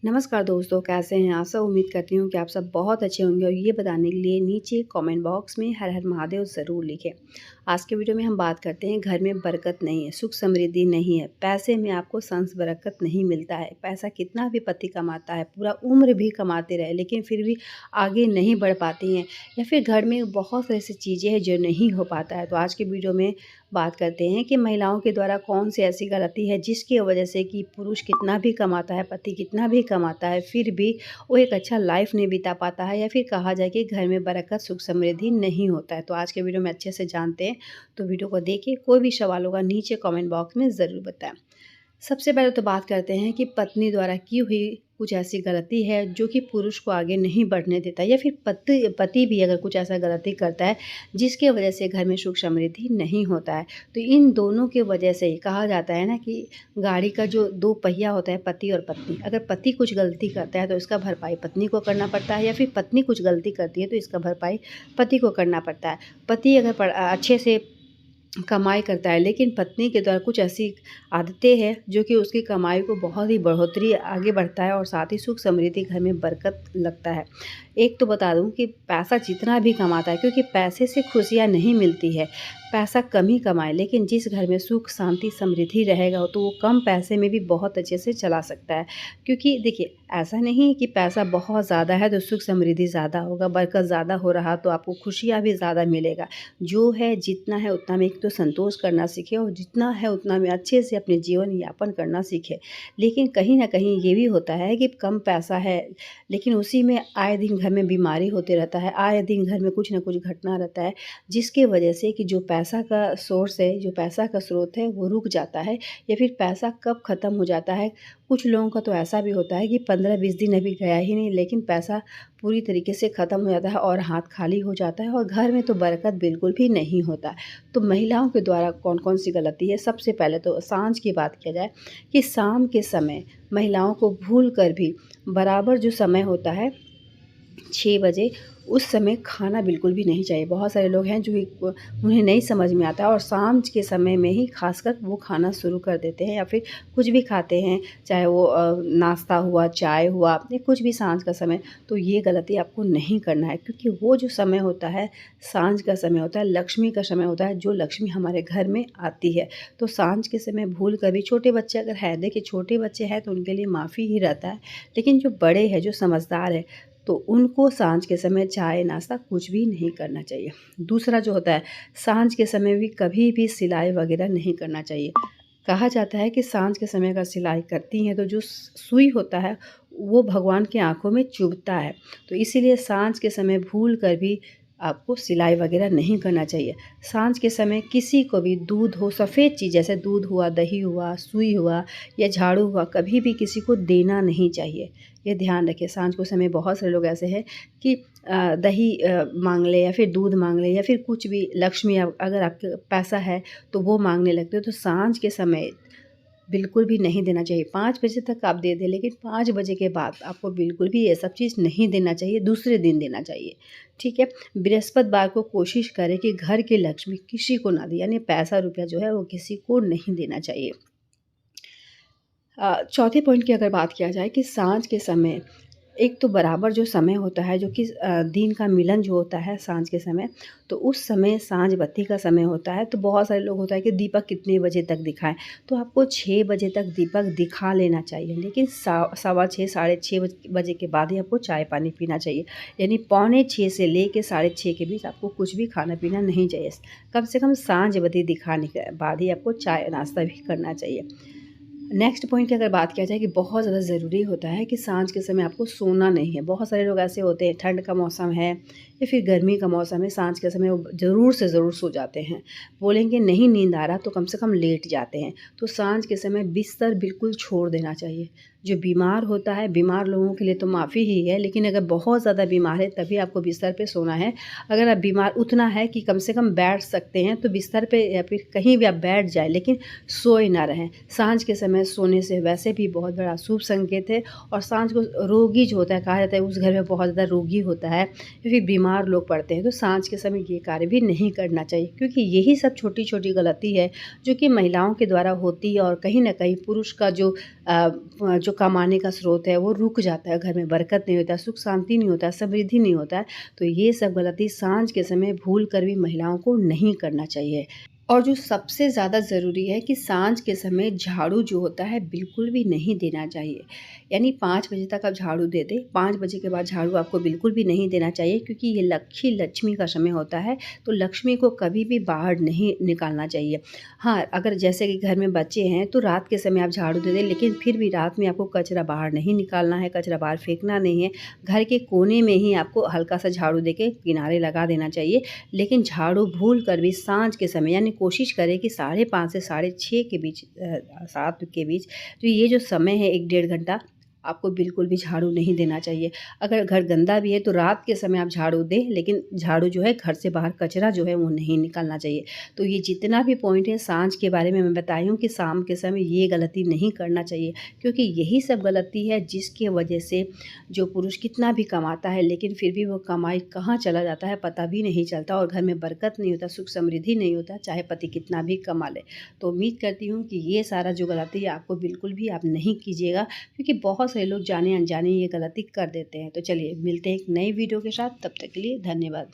नमस्कार दोस्तों, कैसे हैं आप सब। उम्मीद करती हूँ कि आप सब बहुत अच्छे होंगे और ये बताने के लिए नीचे कमेंट बॉक्स में हर हर महादेव ज़रूर लिखें। आज के वीडियो में हम बात करते हैं घर में बरकत नहीं है, सुख समृद्धि नहीं है, पैसे में आपको संस बरकत नहीं मिलता है। पैसा कितना भी पति कमाता है, पूरा उम्र भी कमाते रहे, लेकिन फिर भी आगे नहीं बढ़ पाती हैं, या फिर घर में बहुत सारी ऐसी चीज़ें हैं जो नहीं हो पाता है। तो आज के वीडियो में बात करते हैं कि महिलाओं के द्वारा कौन सी ऐसी गलती है जिसकी वजह से कि पुरुष कितना भी कमाता है, पति कितना भी कमाता है, फिर भी वो एक अच्छा लाइफ नहीं बिता पाता है, या फिर कहा जाए कि घर में बरकत सुख समृद्धि नहीं होता है। तो आज के वीडियो में अच्छे से जानते हैं, तो वीडियो को देखिए। कोई भी सवाल होगा नीचे कमेंट बॉक्स में ज़रूर बताएं। सबसे पहले तो बात करते हैं कि पत्नी द्वारा की हुई कुछ ऐसी गलती है जो कि पुरुष को आगे नहीं बढ़ने देता, या फिर पति भी अगर कुछ ऐसा गलती करता है जिसके वजह से घर में सुख समृद्धि नहीं होता है। तो इन दोनों के वजह से ही कहा जाता है ना कि गाड़ी का जो दो पहिया होता है, पति और पत्नी, अगर पति कुछ गलती करता है तो इसका भरपाई पत्नी को करना पड़ता है, या फिर पत्नी कुछ गलती करती है तो इसका भरपाई पति को करना पड़ता है। पति अगर अच्छे से कमाई करता है, लेकिन पत्नी के द्वारा कुछ ऐसी आदतें हैं जो कि उसकी कमाई को बहुत ही बढ़ोतरी आगे बढ़ता है और साथ ही सुख समृद्धि घर में बरकत लगता है। एक तो बता दूं कि पैसा जितना भी कमाता है, क्योंकि पैसे से खुशियां नहीं मिलती है, पैसा कम ही कमाए, लेकिन जिस घर में सुख शांति समृद्धि रहेगा तो वो कम पैसे में भी बहुत अच्छे से चला सकता है। क्योंकि देखिए, ऐसा नहीं है कि पैसा बहुत ज़्यादा है तो सुख समृद्धि ज़्यादा होगा, बरकत ज़्यादा हो रहा तो आपको खुशियाँ भी ज़्यादा मिलेगा। जो है जितना है उतना में एक तो संतोष करना सीखे, और जितना है उतना में अच्छे से अपने जीवन यापन करना सीखे। लेकिन कहीं ना कहीं ये भी होता है कि कम पैसा है, लेकिन उसी में आए दिन घर में बीमारी होते रहता है, आए दिन घर में कुछ ना कुछ घटना रहता है, जिसके वजह से कि जो पैसा का सोर्स है, जो पैसा का स्रोत है, वो रुक जाता है, या फिर पैसा कब ख़त्म हो जाता है। कुछ लोगों का तो ऐसा भी होता है कि 15-20 दिन अभी गया ही नहीं, लेकिन पैसा पूरी तरीके से ख़त्म हो जाता है और हाथ खाली हो जाता है, और घर में तो बरकत बिल्कुल भी नहीं होता। तो महिलाओं के द्वारा कौन कौन सी गलती है, सबसे पहले तो सांझ की बात किया जाए कि शाम के समय महिलाओं को भूल कर भी बराबर जो समय होता है 6 बजे, उस समय खाना बिल्कुल भी नहीं चाहिए। बहुत सारे लोग हैं जो उन्हें नहीं समझ में आता है और शाम के समय में ही खासकर वो खाना शुरू कर देते हैं, या फिर कुछ भी खाते हैं, चाहे वो नाश्ता हुआ, चाय हुआ, या कुछ भी सांझ का समय। तो ये गलती आपको नहीं करना है, क्योंकि वो जो समय होता है, सांझ का समय होता है, लक्ष्मी का समय होता है, जो लक्ष्मी हमारे घर में आती है। तो सांझ के समय भूल कर भी, छोटे बच्चे अगर है, देखिए छोटे बच्चे हैं तो उनके लिए माफ़ी ही रहता है, लेकिन जो बड़े हैं, जो समझदार है, तो उनको सांझ के समय चाय नाश्ता कुछ भी नहीं करना चाहिए। दूसरा जो होता है, सांझ के समय भी कभी भी सिलाई वगैरह नहीं करना चाहिए। कहा जाता है कि सांझ के समय अगर सिलाई करती हैं तो जो सुई होता है वो भगवान की आंखों में चुभता है। तो इसीलिए सांझ के समय भूल कर भी आपको सिलाई वगैरह नहीं करना चाहिए। सांझ के समय किसी को भी दूध हो, सफ़ेद चीज़ जैसे दूध हुआ, दही हुआ, सुई हुआ या झाड़ू हुआ, कभी भी किसी को देना नहीं चाहिए। ये ध्यान रखें। सांझ को समय बहुत सारे लोग ऐसे हैं कि दही मांग ले, या फिर दूध मांग ले, या फिर कुछ भी लक्ष्मी, अगर आपके पैसा है तो वो मांगने लगते हो। तो सांझ के समय बिल्कुल भी नहीं देना चाहिए। 5 बजे तक आप दे दें, लेकिन 5 बजे के बाद आपको बिल्कुल भी ये सब चीज़ नहीं देना चाहिए, दूसरे दिन देना चाहिए। ठीक है। बृहस्पतिवार को कोशिश करें कि घर की लक्ष्मी किसी को ना दें, यानी पैसा रुपया जो है वो किसी को नहीं देना चाहिए। चौथे पॉइंट की अगर बात किया जाए कि सांझ के समय एक तो बराबर जो समय होता है, जो कि दिन का मिलन जो होता है सांझ के समय, तो उस समय सांझ बत्ती का समय होता है। तो बहुत सारे लोग होता है कि दीपक कितने बजे तक दिखाएं, तो आपको 6 बजे तक दीपक दिखा लेना चाहिए, लेकिन 6:15 6:30 बजे के बाद ही आपको चाय पानी पीना चाहिए। यानी 5:45 से लेके 6:30 के बीच आपको कुछ भी खाना पीना नहीं चाहिए। कम से कम सांझ बत्ती दिखाने के बाद ही आपको चाय नाश्ता भी करना चाहिए। नेक्स्ट पॉइंट की अगर बात किया जाए कि बहुत ज़्यादा ज़रूरी होता है कि सांझ के समय आपको सोना नहीं है। बहुत सारे लोग ऐसे होते हैं, ठंड का मौसम है या फिर गर्मी का मौसम है, सांझ के समय वो ज़रूर से ज़रूर सो जाते हैं। बोलेंगे नहीं नींद आ रहा तो कम से कम लेट जाते हैं। तो सांझ के समय बिस्तर बिल्कुल छोड़ देना चाहिए। जो बीमार होता है, बीमार लोगों के लिए तो माफ़ी ही है, लेकिन अगर बहुत ज़्यादा बीमार है तभी आपको बिस्तर पे सोना है। अगर आप बीमार उतना है कि कम से कम बैठ सकते हैं तो बिस्तर पे या फिर कहीं भी आप बैठ जाए, लेकिन सोए ना रहें। सांझ के समय सोने से वैसे भी बहुत बड़ा शुभ संकेत है, और सांझ को रोगी जो होता है, कहा जाता है उस घर में बहुत ज़्यादा रोगी होता है या फिर बीमार बीमार लोग पड़ते हैं, तो सांझ के समय ये कार्य भी नहीं करना चाहिए, क्योंकि यही सब छोटी-छोटी गलती है जो कि महिलाओं के द्वारा होती है और कहीं न कहीं पुरुष का जो कमाने का स्रोत है वो रुक जाता है, घर में बरकत नहीं होता, सुख शांति नहीं होता, समृद्धि नहीं होता है। तो ये सब गलती सांझ के समय भूल कर भी महिलाओं को नहीं करना चाहिए। और जो सबसे ज़्यादा ज़रूरी है कि सांझ के समय झाड़ू जो होता है बिल्कुल भी नहीं देना चाहिए। यानी 5 बजे तक आप झाड़ू दे दें, 5 बजे के बाद झाड़ू आपको बिल्कुल भी नहीं देना चाहिए, क्योंकि ये लक्ष्मी का समय होता है, तो लक्ष्मी को कभी भी बाहर नहीं निकालना चाहिए। हाँ, अगर जैसे कि घर में बच्चे हैं तो रात के समय आप झाड़ू दे दें, लेकिन फिर भी रात में आपको कचरा बाहर नहीं निकालना है, कचरा बाहर फेंकना नहीं है। घर के कोने में ही आपको हल्का सा झाड़ू देके किनारे लगा देना चाहिए। लेकिन झाड़ू भूल कर भी साँझ के समय, यानी कोशिश करें कि 5:30 से 6:30 के बीच 7 के बीच, तो ये जो समय है 1 डेढ़ घंटा, आपको बिल्कुल भी झाड़ू नहीं देना चाहिए। अगर घर गंदा भी है तो रात के समय आप झाड़ू दें, लेकिन झाड़ू जो है घर से बाहर कचरा जो है वो नहीं निकालना चाहिए। तो ये जितना भी पॉइंट है साँझ के बारे में मैं बताई हूँ कि शाम के समय ये गलती नहीं करना चाहिए, क्योंकि यही सब गलती है जिसकी वजह से जो पुरुष कितना भी कमाता है, लेकिन फिर भी वो कमाई कहाँ चला जाता है पता भी नहीं चलता, और घर में बरकत नहीं होता, सुख समृद्धि नहीं होता, चाहे पति कितना भी कमा ले। तो उम्मीद करती हूँ कि ये सारा जो गलती है आपको बिल्कुल भी आप नहीं कीजिएगा, क्योंकि बहुत सारे लोग जाने अनजाने ये गलती कर देते हैं। तो चलिए मिलते हैं एक नई वीडियो के साथ, तब तक के लिए धन्यवाद।